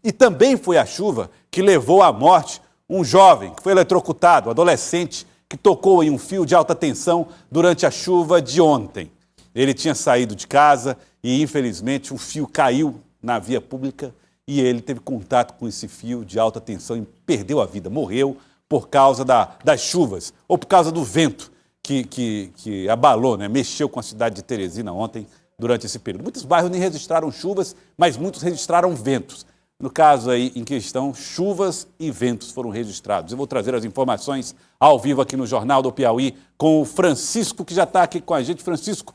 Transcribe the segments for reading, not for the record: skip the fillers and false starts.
E também foi a chuva que levou à morte um jovem que foi eletrocutado, um adolescente que tocou em um fio de alta tensão durante a chuva de ontem. Ele tinha saído de casa e, infelizmente, um fio caiu na via pública e ele teve contato com esse fio de alta tensão e perdeu a vida, morreu por causa das chuvas ou por causa do vento que abalou, né? Mexeu com a cidade de Teresina ontem durante esse período. Muitos bairros nem registraram chuvas, mas muitos registraram ventos. No caso aí em questão, chuvas e ventos foram registrados. Eu vou trazer as informações ao vivo aqui no Jornal do Piauí com o Francisco, que já está aqui com a gente. Francisco,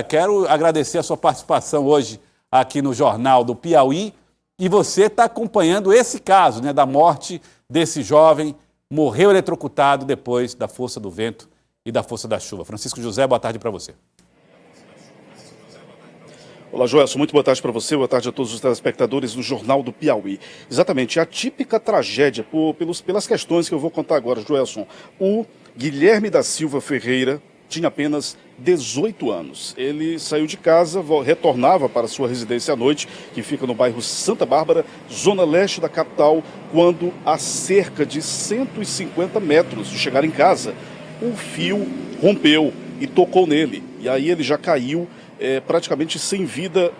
quero agradecer a sua participação hoje aqui no Jornal do Piauí. E você está acompanhando esse caso, né, da morte desse jovem, morreu eletrocutado depois da força do vento e da força da chuva. Francisco José, boa tarde para você. Olá, Joelson, muito boa tarde para você, boa tarde a todos os telespectadores do Jornal do Piauí. Exatamente, a típica tragédia, pelas questões que eu vou contar agora, Joelson. O Guilherme da Silva Ferreira tinha apenas 18 anos. Ele saiu de casa, retornava para sua residência à noite, que fica no bairro Santa Bárbara, zona leste da capital, quando a cerca de 150 metros de chegar em casa, o fio rompeu e tocou nele. E aí ele já caiu praticamente sem vida,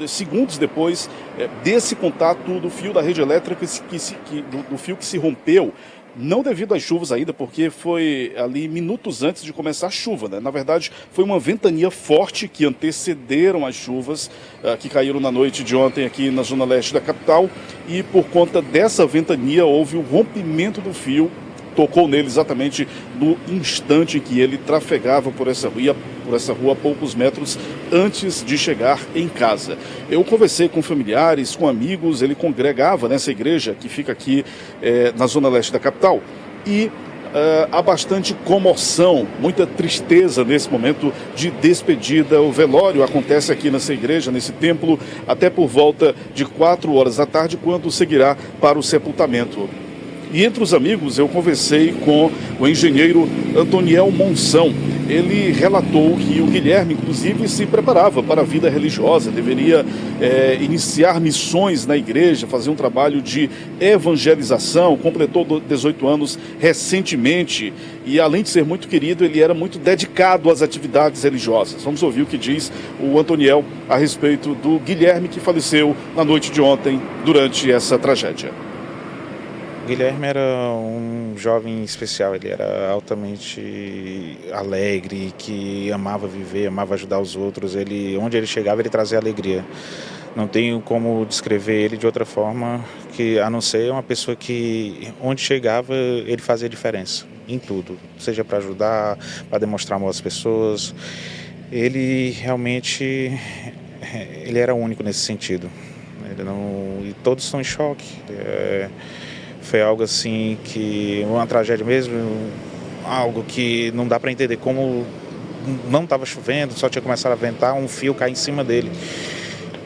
segundos depois desse contato do fio da rede elétrica, do fio que se rompeu, não devido às chuvas ainda, porque foi ali minutos antes de começar a chuva, né? Na verdade, foi uma ventania forte que antecederam as chuvas que caíram na noite de ontem aqui na zona leste da capital, e por conta dessa ventania houve o rompimento do fio, tocou nele exatamente no instante em que ele trafegava por essa rua a poucos metros antes de chegar em casa. Eu conversei com familiares, com amigos, ele congregava nessa igreja que fica aqui na zona leste da capital, e há bastante comoção, muita tristeza nesse momento de despedida. O velório acontece aqui nessa igreja, nesse templo, até por volta de 4 horas da tarde, quando seguirá para o sepultamento. E entre os amigos eu conversei com o engenheiro Antoniel Monção. Ele relatou que o Guilherme, inclusive, se preparava para a vida religiosa, deveria iniciar missões na igreja, fazer um trabalho de evangelização, completou 18 anos recentemente e, além de ser muito querido, ele era muito dedicado às atividades religiosas. Vamos ouvir o que diz o Antoniel a respeito do Guilherme, que faleceu na noite de ontem durante essa tragédia. Guilherme era um jovem especial, ele era altamente alegre, que amava viver, amava ajudar os outros. Onde ele chegava, ele trazia alegria. Não tenho como descrever ele de outra forma a não ser uma pessoa que, onde chegava, ele fazia diferença em tudo, seja para ajudar, para demonstrar amor às pessoas. Ele realmente ele era único nesse sentido. E todos estão em choque. Foi algo assim que, uma tragédia mesmo, algo que não dá para entender como não estava chovendo, só tinha começado a ventar, um fio cai em cima dele.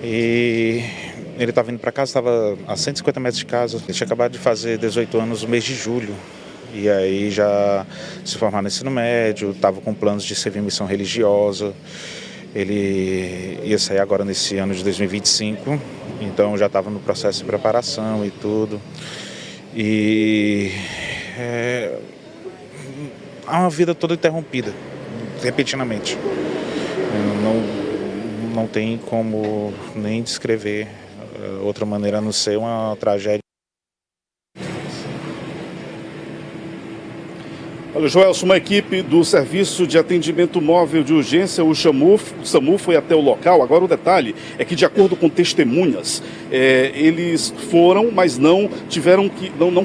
E ele estava vindo para casa, estava a 150 metros de casa. Ele tinha acabado de fazer 18 anos no mês de julho. E aí já se formar no ensino médio, estava com planos de servir missão religiosa. Ele ia sair agora nesse ano de 2025, então já estava no processo de preparação e tudo. E há uma vida toda interrompida, repentinamente. Não tem como nem descrever outra maneira a não ser uma tragédia. Olha, Joelson, uma equipe do Serviço de Atendimento Móvel de Urgência, o SAMU, foi até o local. Agora o detalhe é que, de acordo com testemunhas, eles foram, mas não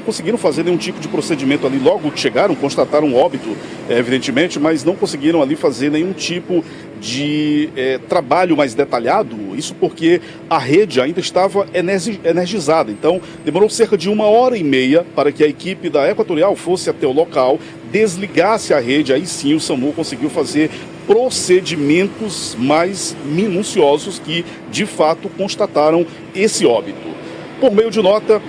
conseguiram fazer nenhum tipo de procedimento ali. Logo que chegaram, constataram um óbito, evidentemente, mas não conseguiram ali fazer nenhum tipo de trabalho mais detalhado, isso porque a rede ainda estava energizada. Então, demorou cerca de 1h30 para que a equipe da Equatorial fosse até o local, desligasse a rede. Aí sim o SAMU conseguiu fazer procedimentos mais minuciosos que, de fato, constataram esse óbito. Por meio de nota,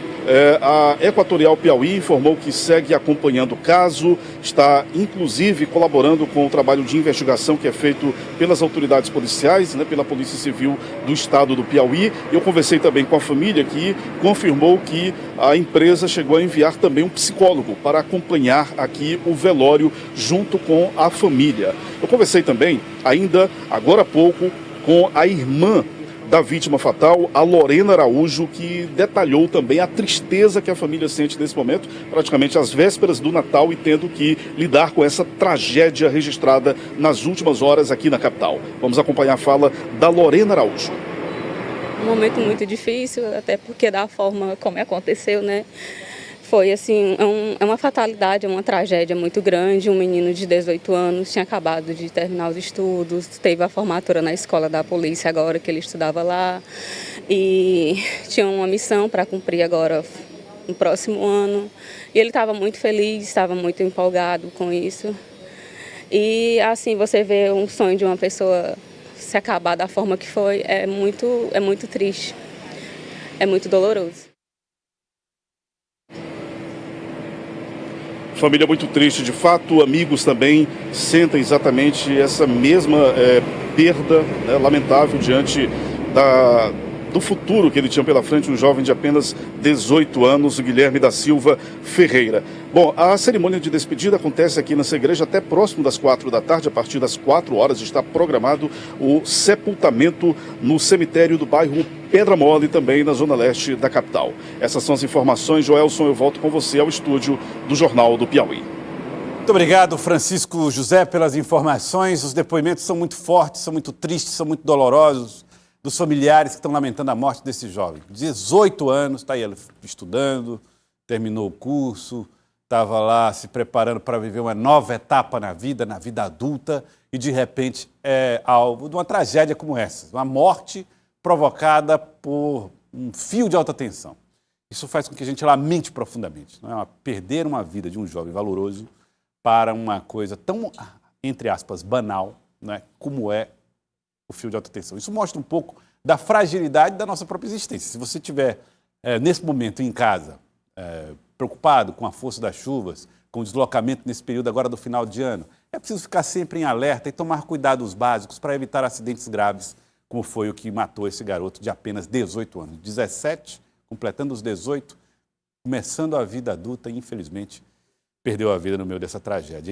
A Equatorial Piauí informou que segue acompanhando o caso, está inclusive colaborando com o trabalho de investigação que é feito pelas autoridades policiais, né, pela Polícia Civil do Estado do Piauí. Eu conversei também com a família que confirmou que a empresa chegou a enviar também um psicólogo para acompanhar aqui o velório junto com a família. Eu conversei também, ainda agora há pouco, com a irmã da vítima fatal, a Lorena Araújo, que detalhou também a tristeza que a família sente nesse momento, praticamente às vésperas do Natal e tendo que lidar com essa tragédia registrada nas últimas horas aqui na capital. Vamos acompanhar a fala da Lorena Araújo. Um momento muito difícil, até porque da forma como aconteceu, né? Foi assim, é uma fatalidade, é uma tragédia muito grande. Um menino de 18 anos tinha acabado de terminar os estudos, teve a formatura na escola da polícia agora que ele estudava lá e tinha uma missão para cumprir agora no próximo ano. E ele estava muito feliz, estava muito empolgado com isso. E assim, você vê um sonho de uma pessoa se acabar da forma que foi, é muito triste, é muito doloroso. Família muito triste, de fato, amigos também sentem exatamente essa mesma perda, né, lamentável diante do futuro que ele tinha pela frente, um jovem de apenas 18 anos, o Guilherme da Silva Ferreira. Bom, a cerimônia de despedida acontece aqui nessa igreja até próximo das 4 da tarde. A partir das 4 horas está programado o sepultamento no cemitério do bairro Pedra Mole, também na zona leste da capital. Essas são as informações. Joelson, eu volto com você ao estúdio do Jornal do Piauí. Muito obrigado, Francisco José, pelas informações. Os depoimentos são muito fortes, são muito tristes, são muito dolorosos, dos familiares que estão lamentando a morte desse jovem. 18 anos, está aí estudando, terminou o curso, estava lá se preparando para viver uma nova etapa na vida adulta, e de repente é alvo de uma tragédia como essa, uma morte provocada por um fio de alta tensão. Isso faz com que a gente lamente profundamente, não é? Perder uma vida de um jovem valoroso para uma coisa tão, entre aspas, banal, né, como é o fio de alta tensão. Isso mostra um pouco da fragilidade da nossa própria existência. Se você estiver, nesse momento, em casa, preocupado com a força das chuvas, com o deslocamento nesse período agora do final de ano, é preciso ficar sempre em alerta e tomar cuidados básicos para evitar acidentes graves, como foi o que matou esse garoto de apenas 18 anos. 17, completando os 18, começando a vida adulta e, infelizmente, perdeu a vida no meio dessa tragédia.